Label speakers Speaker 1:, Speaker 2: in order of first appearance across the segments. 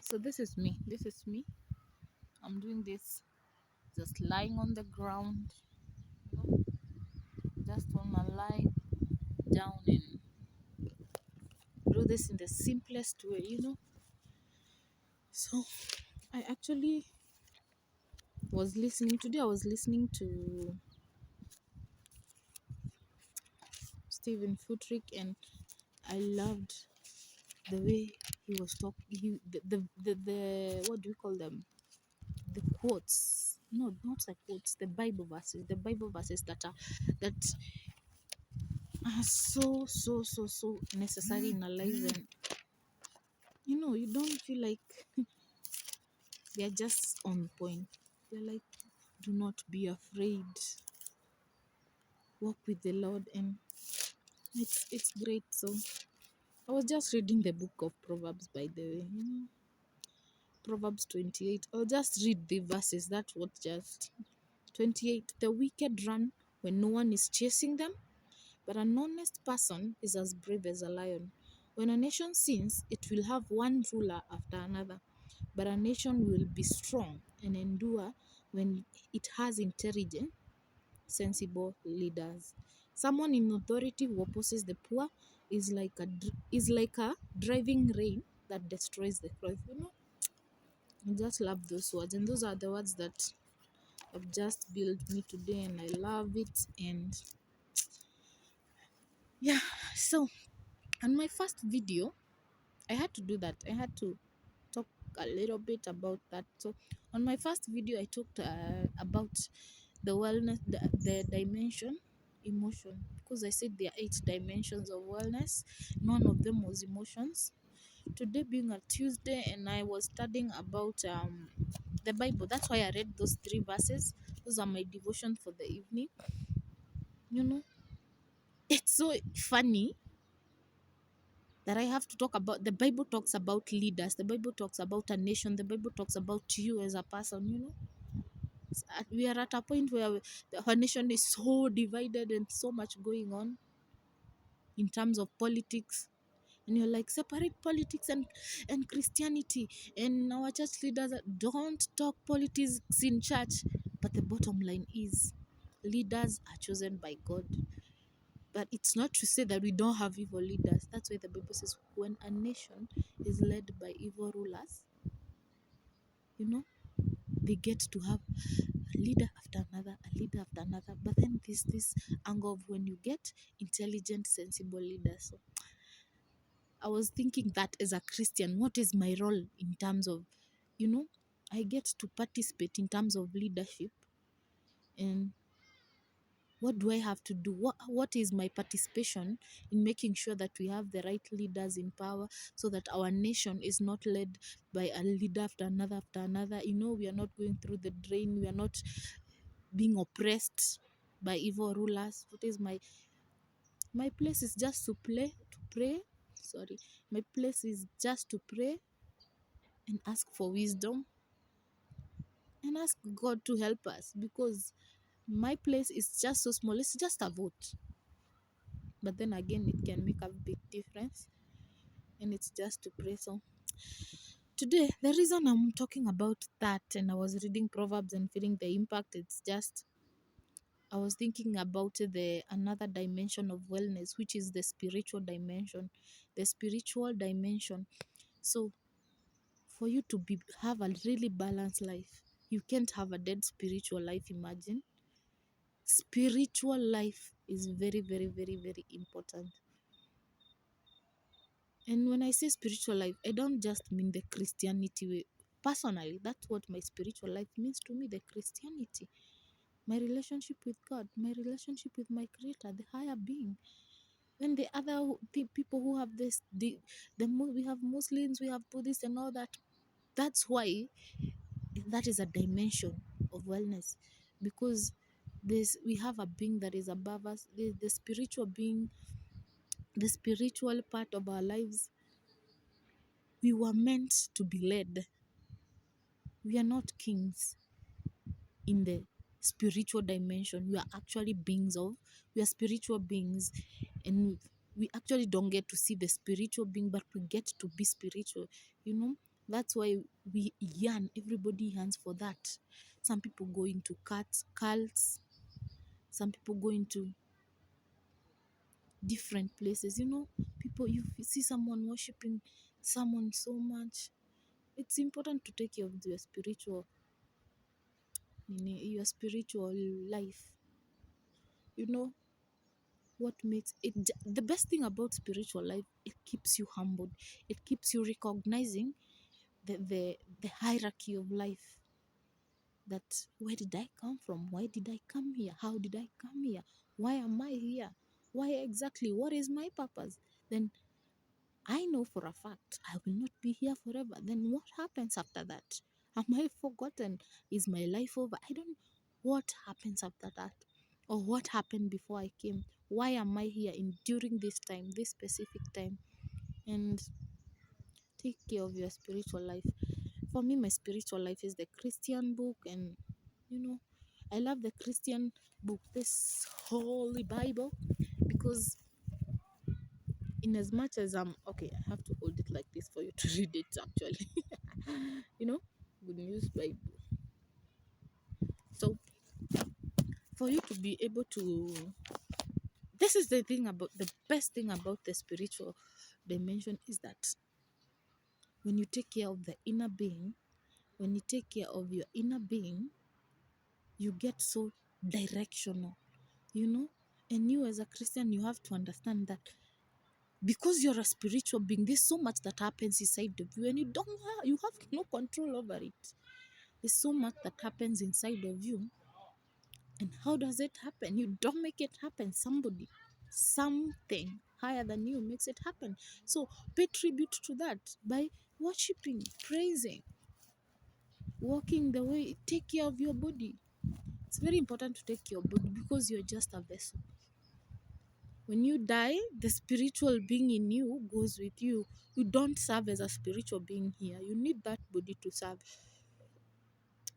Speaker 1: So this is me. This is me. I'm doing this just lying on the ground. You know, just wanna lie down and do this in the simplest way. So I actually was listening today. I was listening to Stephen Futrick, and I loved the way he was talking. The what do you call them? The quotes. No, not the quotes. The Bible verses. The Bible verses that are so necessary in our lives, and you don't feel like they're just on point. They're like, do not be afraid, walk with the Lord, and it's great. So I was just reading the book of Proverbs, by the way. Proverbs 28. I'll just read the verses. That's what just 28. The wicked run when no one is chasing them, but an honest person is as brave as a lion. When a nation sins, it will have one ruler after another, but a nation will be strong and endure when it has intelligent, sensible leaders. Someone in authority who opposes the poor is like a driving rain that destroys the cloth. I just love those words, and those are the words that have just built me today, and I love it. And yeah, so on my first video, I had to do that. I had to talk a little bit about that. So on my first video, I talked about the wellness, the dimension, emotion, because I said there are 8 dimensions of wellness. None of them was emotions. Today being a Tuesday, and I was studying about the Bible. That's why I read those 3 verses. Those are my devotion for the evening. You know, it's so funny that I have to talk about. The Bible talks about leaders. The Bible talks about a nation. The Bible talks about you as a person. We are at a point where our nation is so divided and so much going on in terms of politics. And you're like, separate politics and Christianity. And our church leaders don't talk politics in church. But the bottom line is, leaders are chosen by God. But it's not to say that we don't have evil leaders. That's why the Bible says when a nation is led by evil rulers, you know, they get to have a leader after another, a leader after another. But then this angle of when you get intelligent, sensible leaders. So I was thinking that as a Christian, what is my role in terms of, you know, I get to participate in terms of leadership, and what do I have to do? What is my participation in making sure that we have the right leaders in power, so that our nation is not led by a leader after another after another? We are not going through the drain. We are not being oppressed by evil rulers. What is my place is just to pray. Sorry, my place is just to pray and ask for wisdom and ask God to help us, because my place is just so small. It's just a vote. But then again, it can make a big difference, and it's just to pray. So today, the reason I'm talking about that, and I was reading Proverbs and feeling the impact, it's just I was thinking about the another dimension of wellness, which is the spiritual dimension. The spiritual dimension. So for you to have a really balanced life, you can't have a dead spiritual life. Imagine. Spiritual life is very, very, very, very important. And when I say spiritual life, I don't just mean the Christianity way. Personally, that's what my spiritual life means to me, the Christianity. My relationship with God, my relationship with my Creator, the higher being. Then the other people who have this, we have Muslims, we have Buddhists, and all that. That's why that is a dimension of wellness, because we have a being that is above us, the spiritual being, the spiritual part of our lives. We were meant to be led. We are not kings in the spiritual dimension. We are actually we are spiritual beings, and we actually don't get to see the spiritual being, but we get to be spiritual. That's why we yearn, everybody yearns for that. Some people go into cults, some people go into different places. People, you see someone worshiping someone so much. It's important to take care of your spiritual life. You know what makes it the best thing about spiritual life, it keeps you humbled, it keeps you recognizing the hierarchy of life, that where did I come from, why did I come here, how did I come here, why am I here, why exactly, what is my purpose. Then I know for a fact I will not be here forever. Then what happens after that? Am I forgotten? Is my life over? I don't know what happens after that, or what happened before I came. Why am I here in during this time, this specific time? And take care of your spiritual life. For me, my spiritual life is the Christian book, and you know, I love the Christian book, this Holy Bible, because in as much as I'm okay, I have to hold it like this for you to read it actually. you know, Good News Bible. So for you to be able to, this is the thing about the best thing about the spiritual dimension is that when you take care of the inner being, when you take care of your inner being, you get so directional, you know. And you as a Christian, you have to understand that because you're a spiritual being, there's so much that happens inside of you, and you have no control over it. There's so much that happens inside of you. And how does it happen? You don't make it happen. Something higher than you makes it happen. So pay tribute to that by worshiping, praising, walking the way. Take care of your body. It's very important to take care of your body because you're just a vessel. When you die, the spiritual being in you goes with you. You don't serve as a spiritual being here. You need that body to serve.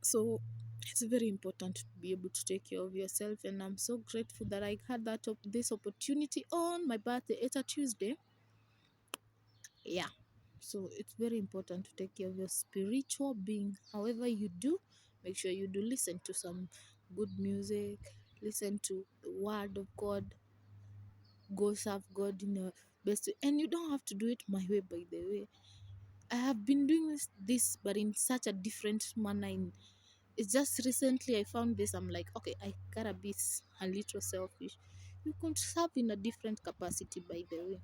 Speaker 1: So it's very important to be able to take care of yourself, and I'm so grateful that I had this opportunity on my birthday. It's a Tuesday. Yeah. So it's very important to take care of your spiritual being. However you do, make sure you do listen to some good music, listen to the word of God, go serve God in your best way. And you don't have to do it my way, by the way. I have been doing this but in such a different manner. It's just recently I found this. I'm like, okay, I gotta be a little selfish. You can serve in a different capacity, by the way.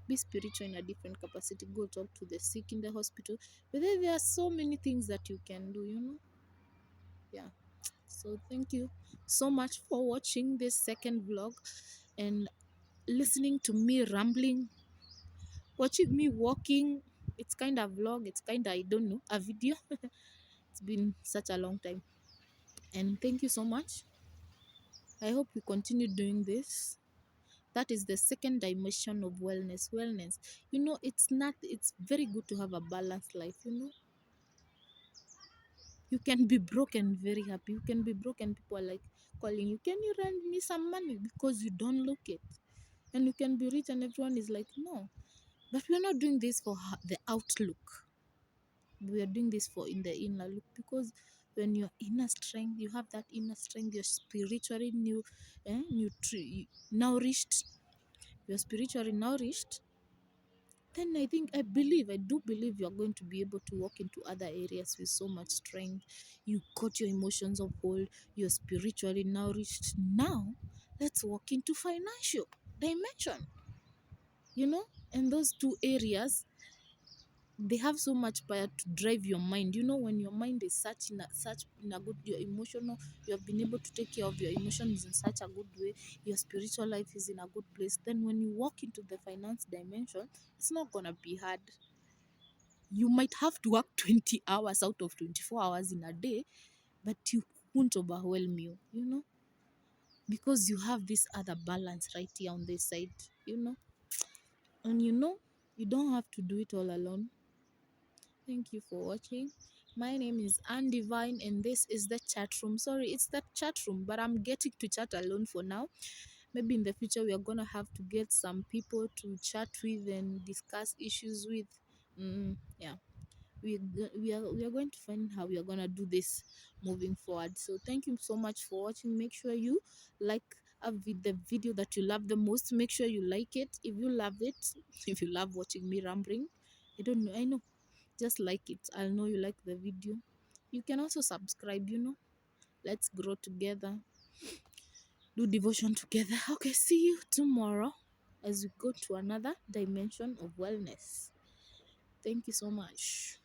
Speaker 1: Be spiritual in a different capacity. Go talk to the sick in the hospital. But then there are so many things that you can do. Yeah. So thank you so much for watching this second vlog and listening to me rambling, watching me walking. It's kind of vlog. It's kind of, I don't know, a video. It's been such a long time. And thank you so much. I hope we continue doing this. That is the second dimension of wellness. It's very good to have a balanced life. You can be broken very happy. You can be broken, people are like calling you, can you lend me some money, because you don't look it. And you can be rich and everyone is like, no. But we're not doing this for the outlook. We are doing this for in the inner look, because when your inner strength, you have that inner strength, you're spiritually nourished, you're spiritually nourished, then I do believe you're going to be able to walk into other areas with so much strength. You got your emotions of hold, you're spiritually nourished. Now let's walk into financial dimension. And those two areas, they have so much power to drive your mind. When your mind is such in a good, your emotional, you have been able to take care of your emotions in such a good way, your spiritual life is in a good place, then when you walk into the finance dimension, it's not gonna be hard. You might have to work 20 hours out of 24 hours in a day, but you won't overwhelm you, because you have this other balance right here on this side, and you don't have to do it all alone. Thank you for watching. My name is Anne Divine, and this is the chat room. Sorry, it's the chat room, but I'm getting to chat alone for now. Maybe in the future we are gonna have to get some people to chat with and discuss issues with. Yeah, we are going to find how we are going to do this moving forward. So thank you so much for watching. Make sure you like the video that you love the most. Make sure you like it if you love it. If you love watching me rambling, I don't know, I know, just like it. I'll know you like the video. You can also subscribe, let's grow together, do devotion together. Okay, see you tomorrow as we go to another dimension of wellness. Thank you so much.